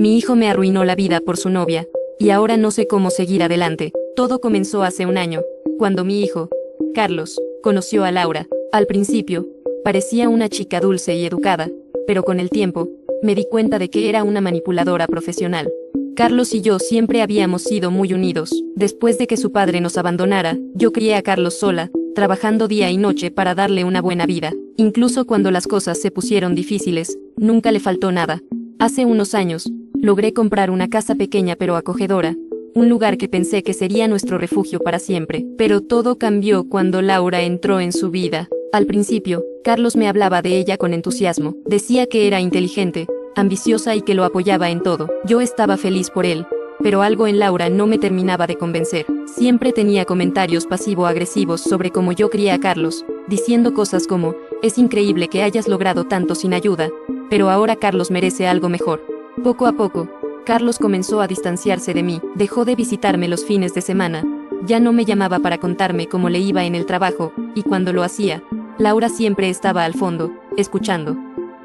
Mi hijo me arruinó la vida por su novia, y ahora no sé cómo seguir adelante. Todo comenzó hace un año, cuando mi hijo, Carlos, conoció a Laura. Al principio, parecía una chica dulce y educada, pero con el tiempo, me di cuenta de que era una manipuladora profesional. Carlos y yo siempre habíamos sido muy unidos. Después de que su padre nos abandonara, yo crié a Carlos sola, trabajando día y noche para darle una buena vida. Incluso cuando las cosas se pusieron difíciles, nunca le faltó nada. Hace unos años, logré comprar una casa pequeña pero acogedora, un lugar que pensé que sería nuestro refugio para siempre. Pero todo cambió cuando Laura entró en su vida. Al principio, Carlos me hablaba de ella con entusiasmo. Decía que era inteligente, ambiciosa y que lo apoyaba en todo. Yo estaba feliz por él, pero algo en Laura no me terminaba de convencer. Siempre tenía comentarios pasivo-agresivos sobre cómo yo crié a Carlos, diciendo cosas como: es increíble que hayas logrado tanto sin ayuda, pero ahora Carlos merece algo mejor. Poco a poco, Carlos comenzó a distanciarse de mí, dejó de visitarme los fines de semana, ya no me llamaba para contarme cómo le iba en el trabajo, y cuando lo hacía, Laura siempre estaba al fondo, escuchando.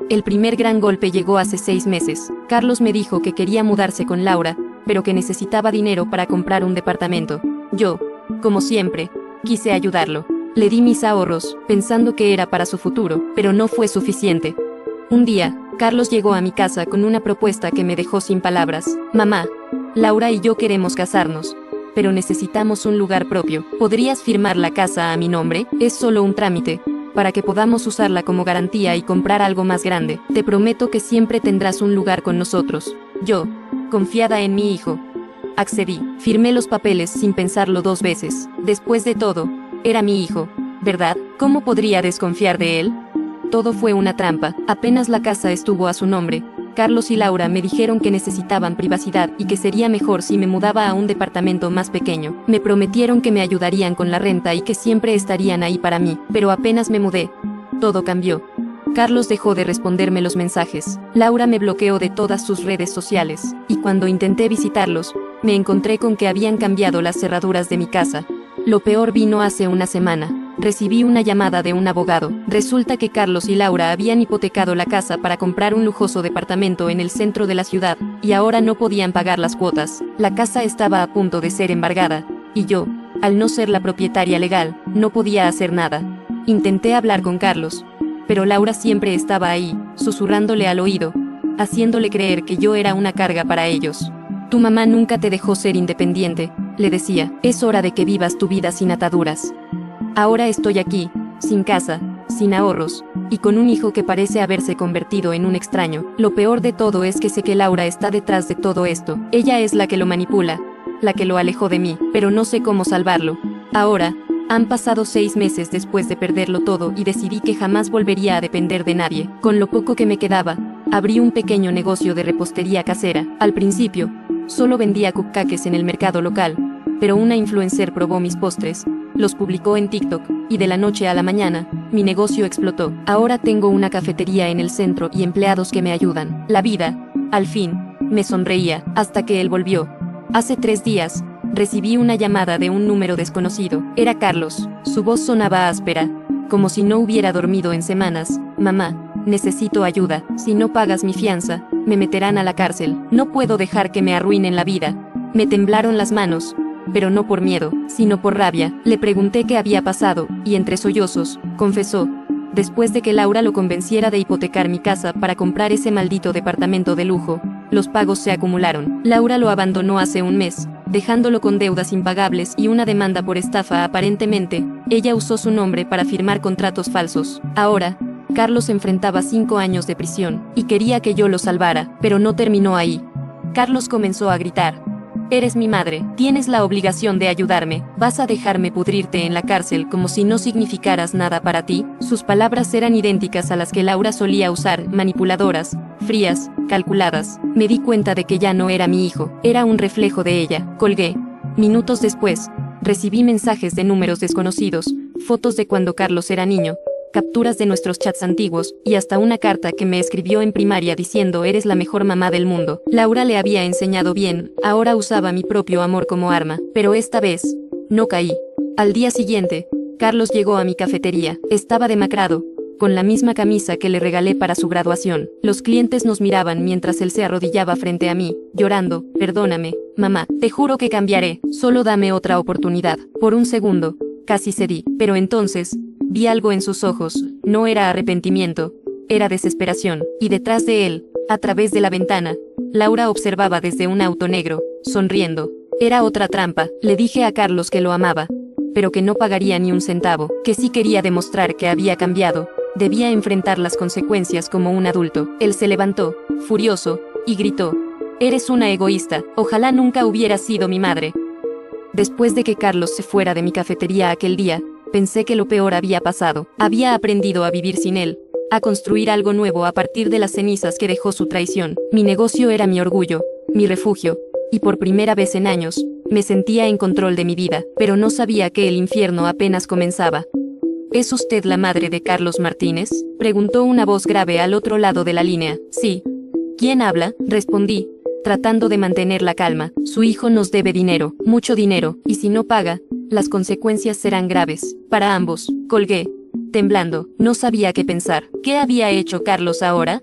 El primer gran golpe llegó hace 6 meses. Carlos me dijo que quería mudarse con Laura, pero que necesitaba dinero para comprar un departamento. Yo, como siempre, quise ayudarlo. Le di mis ahorros, pensando que era para su futuro, pero no fue suficiente. Un día, Carlos llegó a mi casa con una propuesta que me dejó sin palabras. Mamá, Laura y yo queremos casarnos, pero necesitamos un lugar propio. ¿Podrías firmar la casa a mi nombre? Es solo un trámite, para que podamos usarla como garantía y comprar algo más grande. Te prometo que siempre tendrás un lugar con nosotros. Yo, confiada en mi hijo, accedí. Firmé los papeles sin pensarlo 2 veces. Después de todo, era mi hijo, ¿verdad? ¿Cómo podría desconfiar de él? Todo fue una trampa. Apenas la casa estuvo a su nombre, Carlos y Laura me dijeron que necesitaban privacidad y que sería mejor si me mudaba a un departamento más pequeño. Me prometieron que me ayudarían con la renta y que siempre estarían ahí para mí, pero apenas me mudé, todo cambió. Carlos dejó de responderme los mensajes. Laura me bloqueó de todas sus redes sociales, y cuando intenté visitarlos, me encontré con que habían cambiado las cerraduras de mi casa. Lo peor vino hace una semana. Recibí una llamada de un abogado. Resulta que Carlos y Laura habían hipotecado la casa para comprar un lujoso departamento en el centro de la ciudad, y ahora no podían pagar las cuotas. La casa estaba a punto de ser embargada, y yo, al no ser la propietaria legal, no podía hacer nada. Intenté hablar con Carlos, pero Laura siempre estaba ahí, susurrándole al oído, haciéndole creer que yo era una carga para ellos. Tu mamá nunca te dejó ser independiente, le decía. Es hora de que vivas tu vida sin ataduras. Ahora estoy aquí, sin casa, sin ahorros, y con un hijo que parece haberse convertido en un extraño. Lo peor de todo es que sé que Laura está detrás de todo esto. Ella es la que lo manipula, la que lo alejó de mí, pero no sé cómo salvarlo. Ahora, han pasado 6 meses después de perderlo todo y decidí que jamás volvería a depender de nadie. Con lo poco que me quedaba, abrí un pequeño negocio de repostería casera. Al principio, solo vendía cupcakes en el mercado local, pero una influencer probó mis postres, los publicó en TikTok, y de la noche a la mañana, mi negocio explotó. Ahora tengo una cafetería en el centro y empleados que me ayudan. La vida, al fin, me sonreía, hasta que él volvió. Hace 3 días, recibí una llamada de un número desconocido. Era Carlos. Su voz sonaba áspera, como si no hubiera dormido en semanas. Mamá, necesito ayuda. Si no pagas mi fianza, me meterán a la cárcel. No puedo dejar que me arruinen la vida. Me temblaron las manos, pero no por miedo, sino por rabia. Le pregunté qué había pasado, y entre sollozos, confesó: después de que Laura lo convenciera de hipotecar mi casa para comprar ese maldito departamento de lujo, los pagos se acumularon. Laura lo abandonó hace un mes, dejándolo con deudas impagables y una demanda por estafa. Aparentemente, ella usó su nombre para firmar contratos falsos. Ahora, Carlos enfrentaba 5 años de prisión, y quería que yo lo salvara, pero no terminó ahí. Carlos comenzó a gritar: eres mi madre, tienes la obligación de ayudarme, ¿vas a dejarme pudrirte en la cárcel como si no significaras nada para ti? Sus palabras eran idénticas a las que Laura solía usar, manipuladoras, frías, calculadas. Me di cuenta de que ya no era mi hijo, era un reflejo de ella. Colgué. Minutos después, recibí mensajes de números desconocidos, fotos de cuando Carlos era niño, capturas de nuestros chats antiguos, y hasta una carta que me escribió en primaria diciendo: eres la mejor mamá del mundo. Laura le había enseñado bien, ahora usaba mi propio amor como arma, pero esta vez, no caí. Al día siguiente, Carlos llegó a mi cafetería. Estaba demacrado, con la misma camisa que le regalé para su graduación. Los clientes nos miraban mientras él se arrodillaba frente a mí, llorando. Perdóname, mamá, te juro que cambiaré, solo dame otra oportunidad. Por un segundo, casi cedí, pero entonces, vi algo en sus ojos. No era arrepentimiento, era desesperación, y detrás de él, a través de la ventana, Laura observaba desde un auto negro, sonriendo. Era otra trampa. Le dije a Carlos que lo amaba, pero que no pagaría ni un centavo, que si quería demostrar que había cambiado, debía enfrentar las consecuencias como un adulto. Él se levantó, furioso, y gritó: «Eres una egoísta, ojalá nunca hubieras sido mi madre». Después de que Carlos se fuera de mi cafetería aquel día, pensé que lo peor había pasado. Había aprendido a vivir sin él, a construir algo nuevo a partir de las cenizas que dejó su traición. Mi negocio era mi orgullo, mi refugio, y por primera vez en años, me sentía en control de mi vida, pero no sabía que el infierno apenas comenzaba. ¿Es usted la madre de Carlos Martínez?, preguntó una voz grave al otro lado de la línea. Sí. ¿Quién habla?, respondí, tratando de mantener la calma. Su hijo nos debe dinero, mucho dinero, y si no paga, las consecuencias serán graves, para ambos. Colgué, temblando, no sabía qué pensar. ¿Qué había hecho Carlos ahora?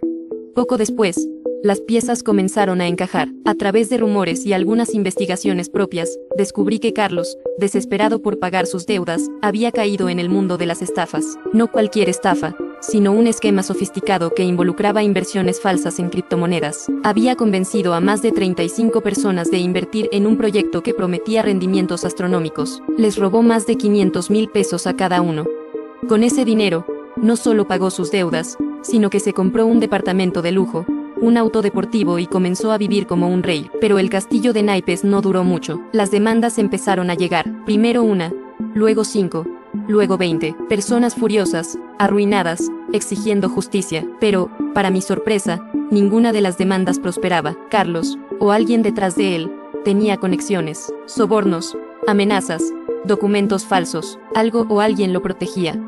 Poco después, las piezas comenzaron a encajar. A través de rumores y algunas investigaciones propias, descubrí que Carlos, desesperado por pagar sus deudas, había caído en el mundo de las estafas. No cualquier estafa, sino un esquema sofisticado que involucraba inversiones falsas en criptomonedas. Había convencido a más de 35 personas de invertir en un proyecto que prometía rendimientos astronómicos. Les robó más de 500,000 pesos a cada uno. Con ese dinero, no solo pagó sus deudas, sino que se compró un departamento de lujo, un auto deportivo y comenzó a vivir como un rey. Pero el castillo de naipes no duró mucho. Las demandas empezaron a llegar. Primero una, luego 5, luego 20. Personas furiosas, arruinadas, exigiendo justicia. Pero, para mi sorpresa, ninguna de las demandas prosperaba. Carlos, o alguien detrás de él, tenía conexiones, sobornos, amenazas, documentos falsos. Algo o alguien lo protegía.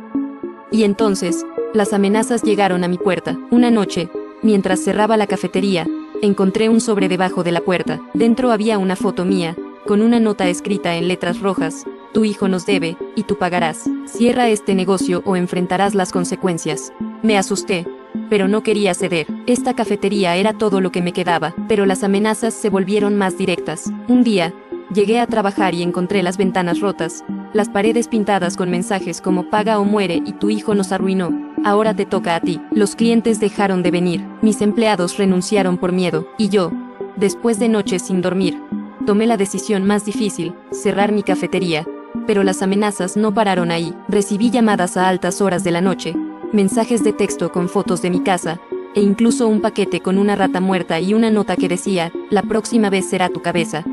Y entonces, las amenazas llegaron a mi puerta. Una noche, mientras cerraba la cafetería, encontré un sobre debajo de la puerta. Dentro había una foto mía, con una nota escrita en letras rojas: «Tu hijo nos debe, y tú pagarás. Cierra este negocio o enfrentarás las consecuencias». Me asusté, pero no quería ceder. Esta cafetería era todo lo que me quedaba, pero las amenazas se volvieron más directas. Un día, llegué a trabajar y encontré las ventanas rotas, las paredes pintadas con mensajes como «Paga o muere» y «Tu hijo nos arruinó. Ahora te toca a ti». Los clientes dejaron de venir, mis empleados renunciaron por miedo, y yo, después de noches sin dormir, tomé la decisión más difícil: cerrar mi cafetería. Pero las amenazas no pararon ahí. Recibí llamadas a altas horas de la noche, mensajes de texto con fotos de mi casa, e incluso un paquete con una rata muerta y una nota que decía: «La próxima vez será tu cabeza».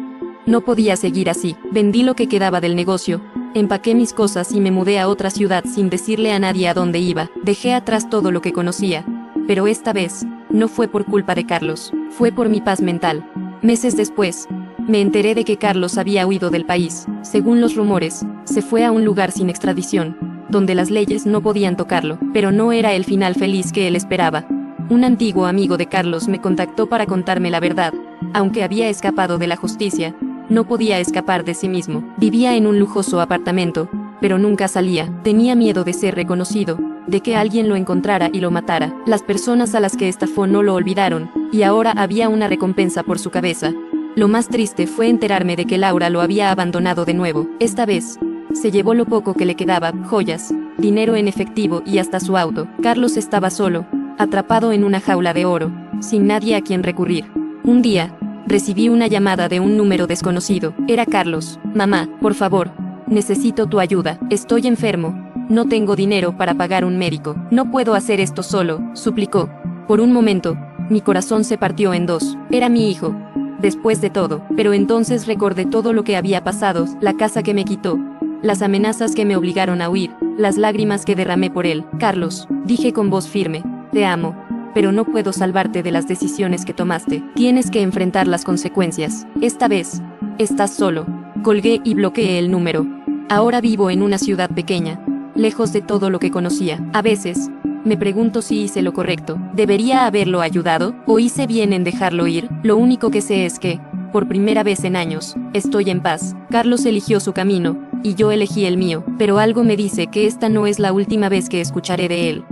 No podía seguir así. Vendí lo que quedaba del negocio, empaqué mis cosas y me mudé a otra ciudad sin decirle a nadie a dónde iba. Dejé atrás todo lo que conocía. Pero esta vez, no fue por culpa de Carlos, fue por mi paz mental. Meses después, me enteré de que Carlos había huido del país. Según los rumores, se fue a un lugar sin extradición, donde las leyes no podían tocarlo. Pero no era el final feliz que él esperaba. Un antiguo amigo de Carlos me contactó para contarme la verdad. Aunque había escapado de la justicia, no podía escapar de sí mismo. Vivía en un lujoso apartamento, pero nunca salía. Tenía miedo de ser reconocido, de que alguien lo encontrara y lo matara. Las personas a las que estafó no lo olvidaron, y ahora había una recompensa por su cabeza. Lo más triste fue enterarme de que Laura lo había abandonado de nuevo. Esta vez, se llevó lo poco que le quedaba: joyas, dinero en efectivo y hasta su auto. Carlos estaba solo, atrapado en una jaula de oro, sin nadie a quien recurrir. Un día, recibí una llamada de un número desconocido. Era Carlos. «Mamá, por favor, necesito tu ayuda. Estoy enfermo. No tengo dinero para pagar un médico. No puedo hacer esto solo», suplicó. Por un momento, mi corazón se partió en dos. Era mi hijo, después de todo. Pero entonces recordé todo lo que había pasado: la casa que me quitó, las amenazas que me obligaron a huir, las lágrimas que derramé por él. «Carlos», dije con voz firme, «te amo, pero no puedo salvarte de las decisiones que tomaste. Tienes que enfrentar las consecuencias. Esta vez, estás solo». Colgué y bloqueé el número. Ahora vivo en una ciudad pequeña, lejos de todo lo que conocía. A veces, me pregunto si hice lo correcto. ¿Debería haberlo ayudado? ¿O hice bien en dejarlo ir? Lo único que sé es que, por primera vez en años, estoy en paz. Carlos eligió su camino, y yo elegí el mío. Pero algo me dice que esta no es la última vez que escucharé de él.